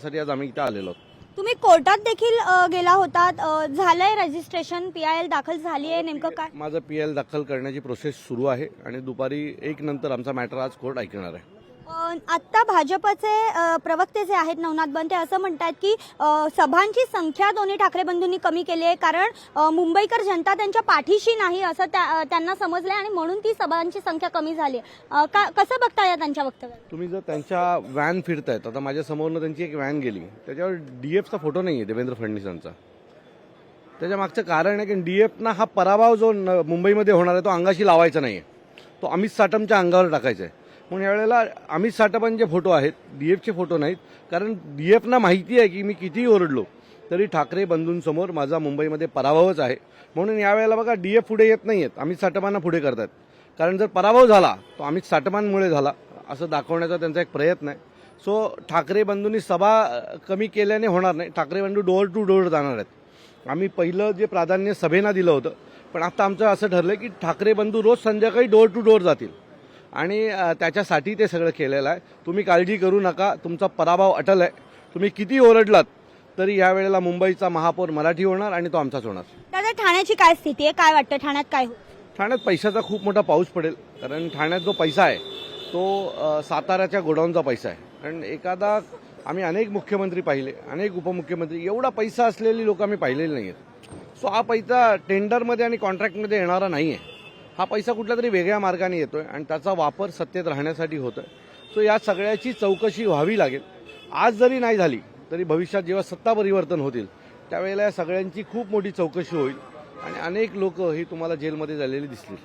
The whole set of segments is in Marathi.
साठी आज आम्ही इथे आलेलो आहोत. तुम्ही कोर्टात देखील गेला होतात. झालंय रजिस्ट्रेशन, PIL दाखल झाली आहे, नेमकं काय? माझं PIL दाखल करण्याची प्रोसेस सुरू आहे आणि दुपारी 1 नंतर आमचा मॅटर आज कोर्ट ऐकणार आहे. आत्ता भाजपचे प्रवक्ते जे आहेत नवनाथ बन, ते असं म्हणतात की सभांची संख्या दोन्ही ठाकरे बंधूंनी कमी केली आहे, कारण मुंबईकर जनता त्यांच्या पाठीशी नाही असं त्यांना समजलंय आणि म्हणून ती सभांची संख्या कमी झाली. कसं बघताय त्यांच्या वक्तव्यात? तुम्ही जर त्यांच्या व्हॅन फिरतायत, आता माझ्या समोरनं त्यांची एक व्हॅन गेली, त्याच्यावर DFचा फोटो नाही आहे देवेंद्र फडणवीसांचा. त्याच्या मागचं कारण आहे की DFना हा पराभव जो मुंबईमध्ये होणार आहे तो अंगाशी लावायचा नाही आहे, तो अमित साटमच्या अंगावर टाकायचा आहे. म्हणून यावेळेला अमित साटमांचे फोटो आहेत, DFचे फोटो नाहीत, कारण DFना माहिती आहे की मी कितीही ओरडलो तरी ठाकरे बंधूंसमोर माझा मुंबईमध्ये पराभवच आहे. म्हणून यावेळेला बघा DF पुढे येत नाही आहेत, अमित साटमांना पुढे करतात. कारण जर पराभव झाला तो अमित साटमांमुळे झाला असं दाखवण्याचा त्यांचा एक प्रयत्न आहे. सो ठाकरे बंधूंनी सभा कमी केल्याने होणार नाही, ठाकरे बंधू डोअर टू डोअर जाणार आहेत. आम्ही पहिलं जे प्राधान्य सभेना दिलं होतं, पण आता आमचं असं ठरलं की ठाकरे बंधू रोज संध्याकाळी डोअर टू डोअर जातील आणि त्याच्यासाठी ते सगळं केलेलं आहे. तुम्ही काळजी करू नका, तुमचा पराभव अटल आहे. तुम्ही किती ओरडलात तरी यावेळेला मुंबईचा महापौर मराठी होणार आणि तो आमचाच होणार. दादा, ठाण्याची काय स्थिती आहे? काय वाटतं ठाण्यात काय होईल? ठाण्यात पैशाचा खूप मोठा पाऊस पडेल, कारण ठाण्यात जो पैसा आहे तो साताऱ्याच्या गोडाऊनचा पैसा आहे. कारण आम्ही अनेक मुख्यमंत्री पाहिले, अनेक उपमुख्यमंत्री, एवढा पैसा असलेली लोक आम्ही पाहिलेली नाही आहेत. सो हा पैसा टेंडरमध्ये आणि कॉन्ट्रॅक्टमध्ये येणारा नाही आहे. हा पैसा कुठल्या तरी वेगळ्या मार्गाने येतोय आणि त्याचा वापर सत्तेत राहण्यासाठी होतोय. सो या सगळ्याची चौकशी व्हावी लागेल. आज जरी नाही झाली तरी भविष्यात जेव्हा सत्ता परिवर्तन होतील त्यावेळेला या सगळ्यांची खूप मोठी चौकशी होईल आणि अनेक लोक ही तुम्हाला जेलमध्ये झालेली दिसतील.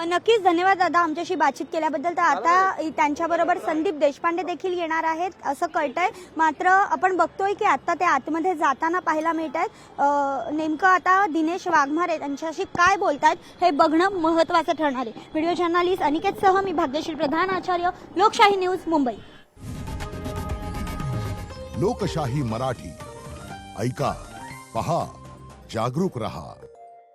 नक्कीच, धन्यवाद दादा आमच्याशी बातचीत केल्याबद्दल. तर आता त्यांच्याबरोबर संदीप देशपांडे देखील येणार आहेत असं कळतंय. मात्र आपण बघतोय की आता ते आतमध्ये जाताना पाहायला मिळत आहेत. नेमकं आता दिनेश वाघमारे त्यांच्याशी काय बोलतायत हे बघणं महत्त्वाचं ठरणार आहे. व्हिडिओ जर्नलिस्ट अनिकेतसह मी भाग्यश्री प्रधान आचार्य, लोकशाही न्यूज, मुंबई. लोकशाही मराठी ऐका, पहा, जागरूक रहा.